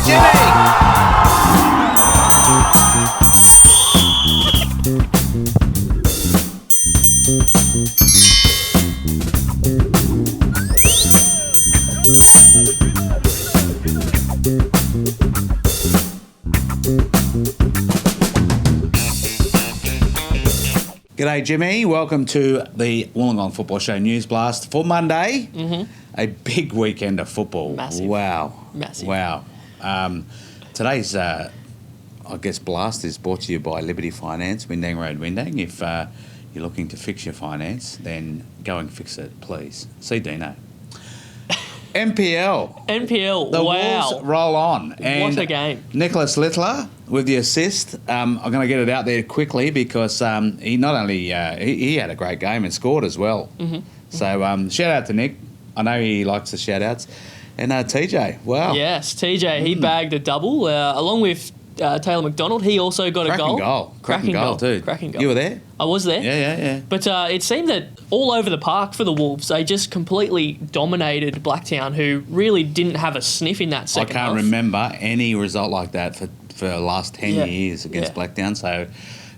G'day, Jimmy. Welcome to the Wollongong Football Show News Blast for Monday. Mm-hmm. A big weekend of football. Massive. Wow. Massive. Wow. Today's, I guess, blast is brought to you by Liberty Finance, Windang Road, Windang. If you're looking to fix your finance, then go and fix it, please. See Dino. NPL. The Wolves roll on. And what a game. Nicholas Littler with the assist. I'm going to get it out there quickly because he not only he had a great game and scored as well. Mm-hmm. So shout out to Nick. I know he likes the shout outs. And TJ, wow. Yes, TJ, he bagged a double along with Taylor McDonald. He also got a goal. Cracking goal too. Cracking goal. You were there? I was there. Yeah. But it seemed that all over the park for the Wolves, they just completely dominated Blacktown, who really didn't have a sniff in that second half. I can't remember any result like that for the last 10 years against Blacktown. So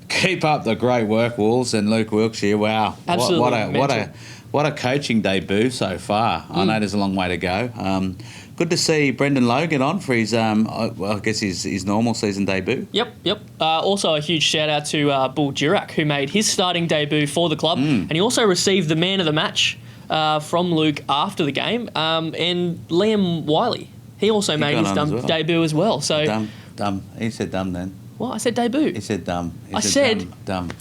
keep up the great work, Wolves, and Luke Wilkshire. Wow. Absolutely. What a coaching debut so far. I know there's a long way to go. Good to see Brendan Lowe get on for his, I guess, his normal season debut. Yep. Also a huge shout-out to Bull Durack, who made his starting debut for the club. And he also received the man of the match from Luke after the game. And Liam Wiley, he also made his debut as well. So Dumb. He said dumb then. What? I said debut. He said dumb. I said dumb.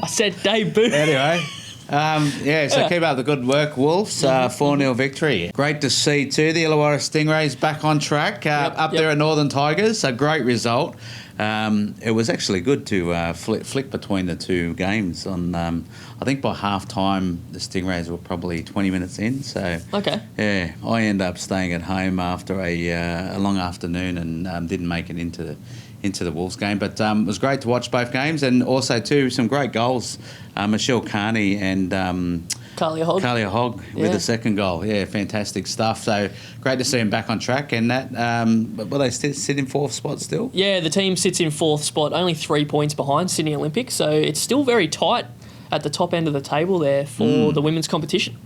I said debut. Anyway. So keep up the good work, Wolves. 4-0 victory. Great to see, too, the Illawarra Stingrays back on track up there at Northern Tigers. A great result. It was actually good to flick between the two games. I think by half-time, the Stingrays were probably 20 minutes in. So, yeah, I ended up staying at home after a long afternoon and didn't make it into the Wolves game. But it was great to watch both games, and also, too, some great goals. Michelle Carney and Kalia Hogg with the second goal. Yeah, fantastic stuff. So great to see them back on track. And that, will they sit in fourth spot still? Yeah, the team sits in fourth spot, only 3 points behind Sydney Olympic. So it's still very tight at the top end of the table there for the women's competition.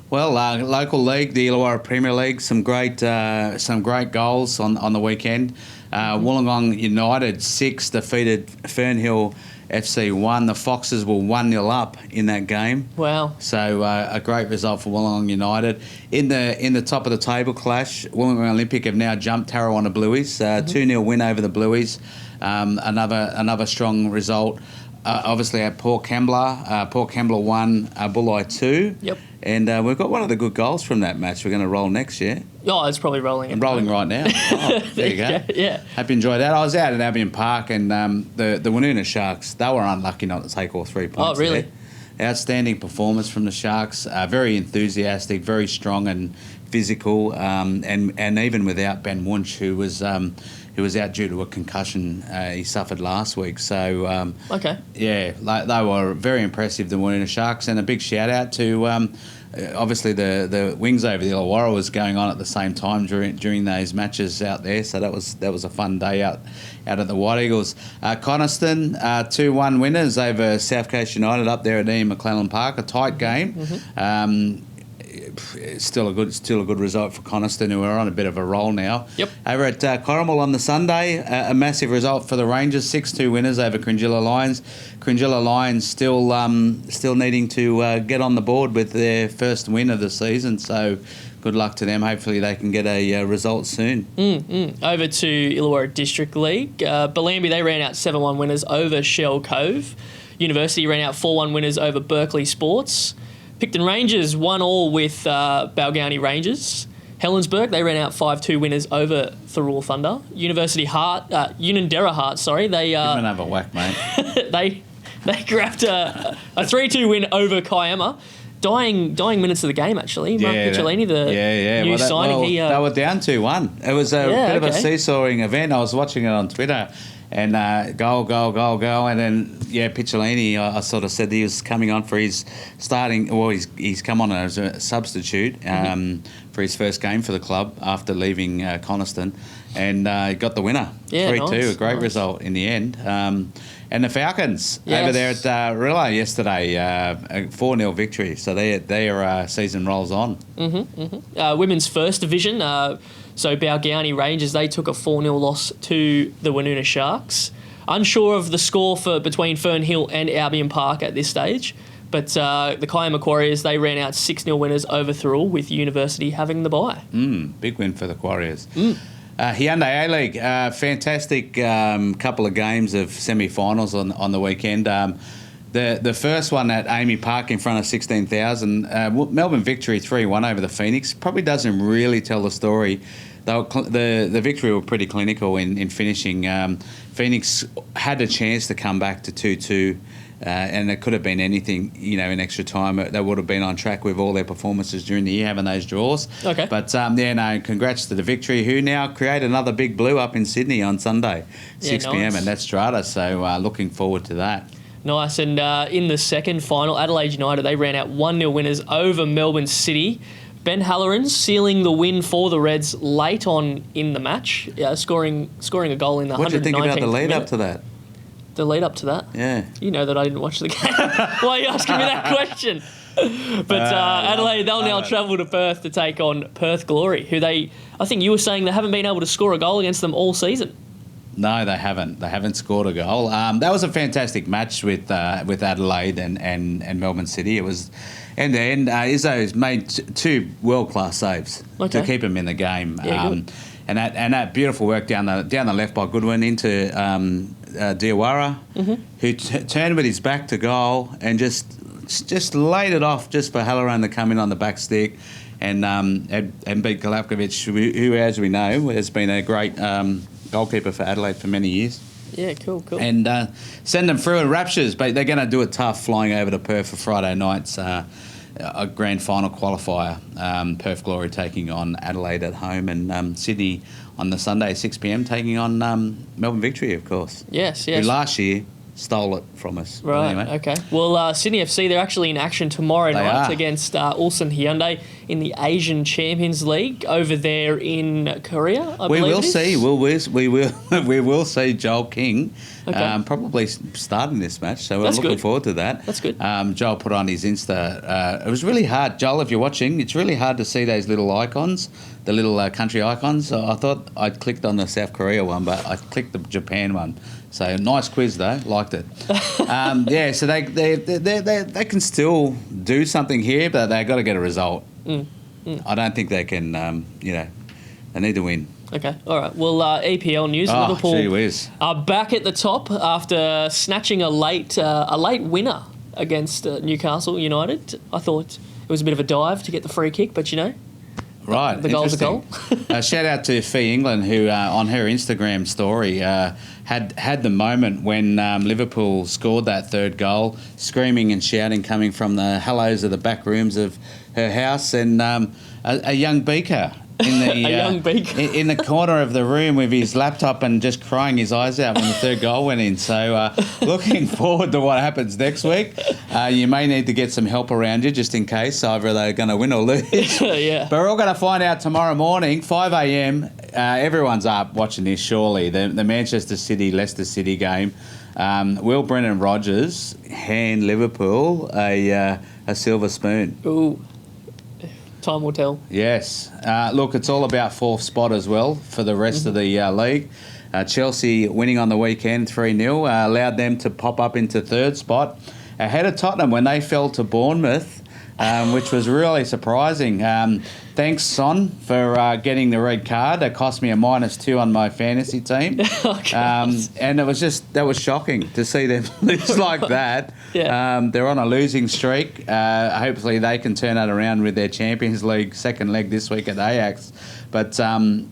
Well, local league, the Illawarra Premier League, some great goals on the weekend. Wollongong United 6 defeated Fernhill FC 1. The Foxes were 1-0 up in that game. Wow! So a great result for Wollongong United. In the top of the table clash, Wollongong Olympic have now jumped Tarrawanna Blueies. 2-0 win over the Blueies. Another strong result. Obviously at Port Kembla. Port Kembla 1, Bulli 2. Yep. And we've got one of the good goals from that match. We're going to roll next year. Oh, it's probably rolling. Rolling right now. Oh, there you go. Yeah. Hope you enjoyed that. I was out at Albion Park, and the Woonona Sharks, they were unlucky not to take all 3 points. Oh, really? There. Outstanding performance from the Sharks. Very enthusiastic, very strong and physical, and even without Ben Wunsch, who was out due to a concussion he suffered last week. So, yeah, they were very impressive, the Woonona Sharks, and a big shout-out to... obviously, the Wings over the Illawarra was going on at the same time during those matches out there, so that was a fun day out at the White Eagles. Coniston 2-1 winners over South Coast United up there at Ian McClellan Park. A tight game. Still a good result for Coniston, who are on a bit of a roll now. Yep. Over at Corrimal on the Sunday, a massive result for the Rangers, 6-2 winners over Cringilla Lions. Cringilla Lions still needing to get on the board with their first win of the season, so good luck to them. Hopefully they can get a result soon. Over to Illawarra District League. Bellambi, they ran out 7-1 winners over Shell Cove. University ran out 4-1 winners over Berkeley Sports. Picton Rangers 1-1 with Balgownie Rangers. Helensburgh, they ran out 5-2 winners over Thirroul Thunder. Unanderra Heart, they... Give them another whack, mate. they grabbed a 3-2 win over Kiama. Dying minutes of the game, actually. Mark Picciolini, the new signing. They were down 2-1. It was a bit of a seesawing event. I was watching it on Twitter, and goal, and then Picciolini. I sort of said he was coming on for his starting. Well, he's come on as a substitute for his first game for the club after leaving Coniston, and got the winner 3-2. Nice, A great result in the end. And the Falcons over there at Rilla yesterday, a 4-0 victory. So their season rolls on. Women's First Division. So Balgownie Rangers, they took a 4-0 loss to the Woonona Sharks. Unsure of the score between Fernhill and Albion Park at this stage. But the Kiama Warriors, they ran out 6-0 winners over Thirroul, with University having the bye. Big win for the Warriors. Hyundai A-League, fantastic couple of games of semi-finals on the weekend. The first one at Amy Park in front of 16,000. Melbourne victory 3-1 over the Phoenix. Probably doesn't really tell the story. The victory were pretty clinical in finishing. Phoenix had a chance to come back to 2-2. And it could have been anything, in extra time. They would have been on track with all their performances during the year, having those draws. Okay. But, congrats to the victory, who now create another big blue up in Sydney on Sunday, 6 p.m. at Netstrata. So looking forward to that. Nice. And in the second final, Adelaide United, they ran out 1-0 winners over Melbourne City. Ben Halloran sealing the win for the Reds late on in the match, scoring a goal in the 119th minute. What did you think about the lead up to that? The lead up to that? Yeah. You know that I didn't watch the game. Why are you asking me that question? But Adelaide, they'll now travel to Perth to take on Perth Glory, who I think you were saying they haven't been able to score a goal against them all season. No, they haven't. They haven't scored a goal. That was a fantastic match with Adelaide and Melbourne City. It was end to end. Izzo's made two world-class saves to keep him in the game. Yeah, and that beautiful work down the left by Goodwin into Illawarra, who turned with his back to goal and just laid it off just for Halloran to come in on the back stick and beat Galapkovic, who, as we know, has been a great goalkeeper for Adelaide for many years. Yeah, cool. And send them through in raptures, but they're going to do it tough flying over to Perth for Friday night's a grand final qualifier. Perth Glory taking on Adelaide at home, and Sydney on the Sunday 6 p.m. taking on Melbourne Victory, of course. Yes. Who last year stole it from us. Right, anyway. Okay. Well, Sydney FC, they're actually in action tomorrow night against Ulsan Hyundai in the Asian Champions League over there in Korea, I believe We will see Joel King probably starting this match, so we're looking forward to that. That's good. Joel put on his Insta. It was really hard. Joel, if you're watching, it's really hard to see those little icons, the little country icons. I thought I'd clicked on the South Korea one, but I clicked the Japan one. So nice quiz though, liked it. So they can still do something here, but they've got to get a result. I don't think they can. They need to win. Okay, all right. Well, EPL news: Liverpool are back at the top after snatching a late winner against Newcastle United. I thought it was a bit of a dive to get the free kick, but right, the goal's a goal. Shout out to Fee England, who on her Instagram story had the moment when Liverpool scored that third goal, screaming and shouting coming from the hellos of the back rooms of her house, and a young Beaker in the in the corner of the room with his laptop and just crying his eyes out when the third goal went in. So looking forward to what happens next week. You may need to get some help around you just in case either they're going to win or lose. Yeah. But we're all going to find out tomorrow morning, 5 a.m. Everyone's up watching this, surely. The Manchester City-Leicester City game. Will Brendan Rodgers hand Liverpool a silver spoon? Ooh. Time will tell. Yes. Look, it's all about fourth spot as well for the rest of the league. Chelsea winning on the weekend 3-0 allowed them to pop up into third spot ahead of Tottenham when they fell to Bournemouth, which was really surprising. Thanks, Son, for getting the red card. That cost me a -2 on my fantasy team. And that was shocking to see them lose like that. Yeah. They're on a losing streak. Hopefully they can turn that around with their Champions League second leg this week at Ajax. But,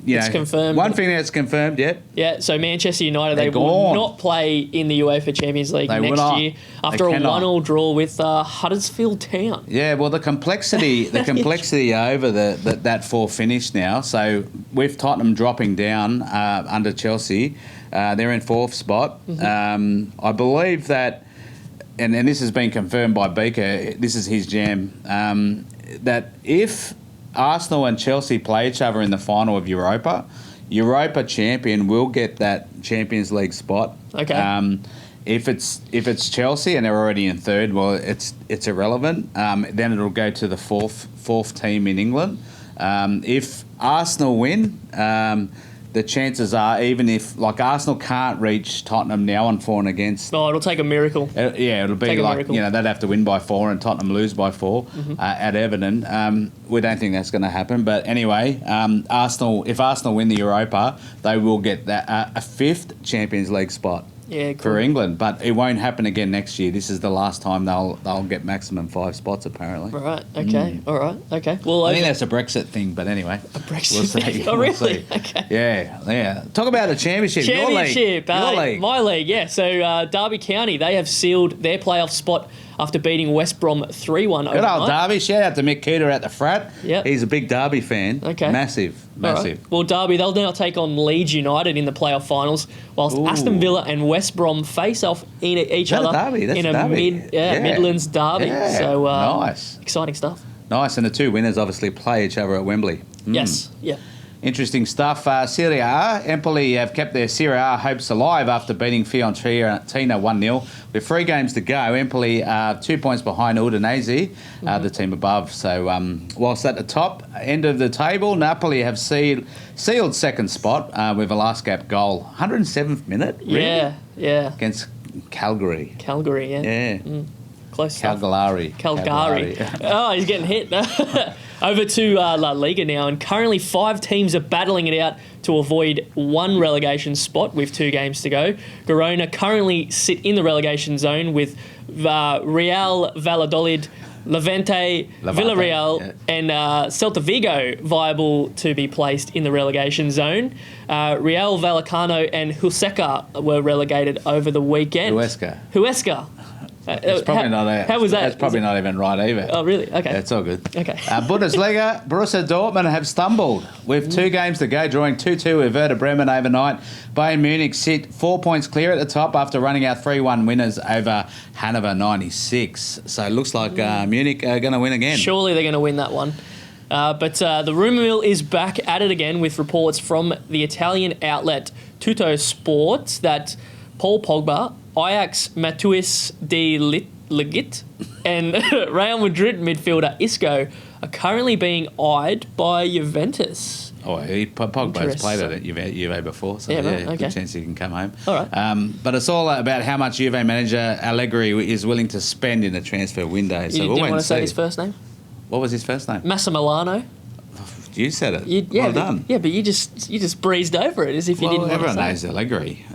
it's confirmed. One thing that's confirmed, yep. Yeah, so Manchester United, they will not play in the UEFA Champions League next year after a 1-1 draw with Huddersfield Town. Yeah, well, the complexity over that four finish now. So with Tottenham dropping down under Chelsea, they're in fourth spot. I believe that, and this has been confirmed by Beaker, this is his jam, that if Arsenal and Chelsea play each other in the final of Europa champion will get that Champions League spot. Okay. If it's Chelsea and they're already in third, well, it's irrelevant. Then it'll go to the fourth team in England. If Arsenal win, the chances are, even if Arsenal can't reach Tottenham now on for and against. Oh, it'll take a miracle. It'll be they'd have to win by 4 and Tottenham lose by 4 at Everton. We don't think that's going to happen, but anyway, if Arsenal win the Europa, they will get that a fifth Champions League spot. Yeah, cool. For England, but it won't happen again next year. This is the last time they'll get maximum 5 spots, apparently. Right. Okay. All right. Okay. Well, I think that's a Brexit thing, but anyway, a Brexit we'll see. thing. Oh, We'll really? see. Okay. Yeah. Talk about the championship. Your league. My league. Yeah. So Derby County, they have sealed their playoff spot after beating West Brom 3-1 overnight. Good old Derby. Shout out to Mick Cooter at the frat. Yep. He's a big Derby fan. Okay. Massive. Right. Well, Derby, they'll now take on Leeds United in the playoff finals, whilst Aston Villa and West Brom face off each other in a Midlands derby. Yeah. So nice. Exciting stuff. Nice, and the two winners obviously play each other at Wembley. Yes. Yeah. Interesting stuff. Serie A, Empoli have kept their Serie A hopes alive after beating Fiorentina 1-0. With 3 games to go, Empoli are 2 points behind Udinese, the team above. So whilst at the top end of the table, Napoli have sealed second spot with a last gap goal. 107th minute, really? Yeah. Against Calgary. Yeah. Close stuff. Calgary. Oh, he's getting hit. Over to La Liga now, and currently 5 teams are battling it out to avoid one relegation spot with 2 games to go. Girona currently sit in the relegation zone with Real Valladolid, Levante, Villarreal, and Celta Vigo viable to be placed in the relegation zone. Real Vallecano and Huesca were relegated over the weekend. Huesca. It's probably how was that? That's probably not even right either. Oh, really? Okay. It's all good. Okay. Bundesliga, Borussia Dortmund have stumbled with 2 games to go, drawing 2-2 with Werder Bremen overnight. Bayern Munich sit 4 points clear at the top after running out 3-1 winners over Hannover 96. So it looks like Munich are going to win again. Surely they're going to win that one. But the rumour mill is back at it again with reports from the Italian outlet Tutto Sport that Paul Pogba, Ajax Matheus de Ligt, and Real Madrid midfielder Isco are currently being eyed by Juventus. Pogba's played at Juve before, so good chance he can come home. All right. But it's all about how much Juve manager Allegri is willing to spend in the transfer window. So you didn't want to say his first name? What was his first name? Massimiliano. You said it. Well done. Yeah, but you just breezed over it as if you didn't want to say it. Everyone knows Allegri.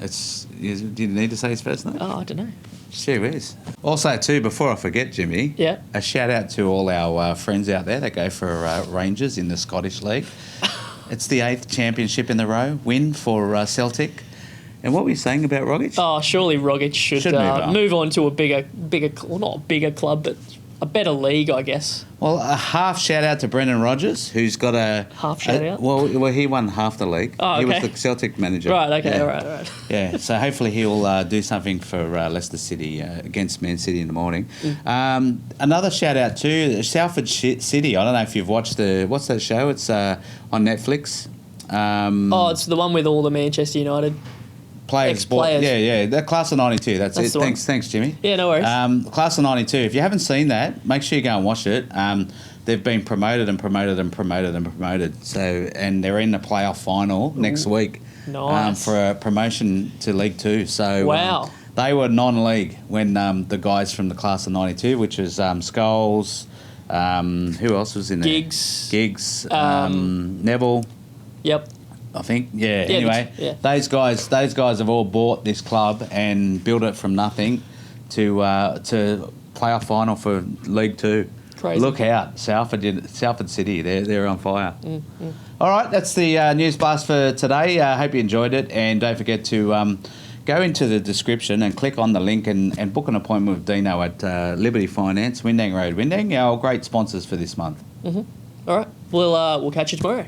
Do you need to say his first name? Oh, I don't know. Sure is. Also, too, before I forget, Jimmy, a shout out to all our friends out there that go for Rangers in the Scottish League. It's the 8th championship in a row win for Celtic. And what were you saying about Rogic? Oh, surely Rogic should move on to a bigger, well, not a bigger club, but a better league, I guess. Well, a half shout out to Brendan Rodgers, who's got a half shout out. Well, he won half the league. Oh, okay. He was the Celtic manager. Right. Okay. Yeah. All right. Yeah. So hopefully he'll do something for Leicester City against Man City in the morning. Another shout out to Salford City. I don't know if you've watched what's that show? It's on Netflix. It's the one with all the Manchester United. Players. Yeah. They're class of 92. That's it. Thanks, Jimmy. Yeah, no worries. Class of 92. If you haven't seen that, make sure you go and watch it. They've been promoted and promoted and promoted and promoted. So, and they're in the playoff final next week. Nice. For a promotion to League Two. So wow. They were non-league when the guys from the class of 92, which was Scholes, who else was in there? Giggs, Neville. Yep. I think, anyway, those guys have all bought this club and built it from nothing to playoff final for League Two. Crazy. Look out, Salford City, they're on fire. All right, that's the news blast for today. Hope you enjoyed it, and don't forget to go into the description and click on the link and book an appointment with Dino at Liberty Finance, Windang Road, Windang, our great sponsors for this month. Mm-hmm. All right. We'll catch you tomorrow.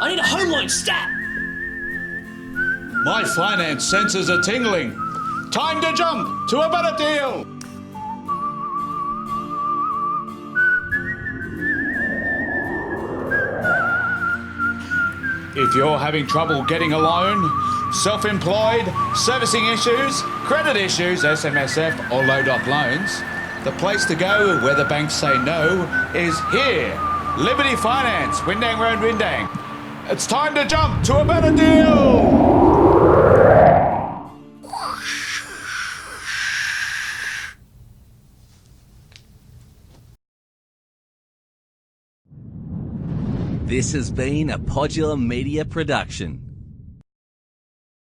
I need a home loan stat. My finance senses are tingling. Time to jump to a better deal. If you're having trouble getting a loan, self-employed, servicing issues, credit issues, SMSF or low doc loans, the place to go where the banks say no is here. Liberty Finance, Windang Road, Windang. It's time to jump to a better deal. This has been a Podular Media production.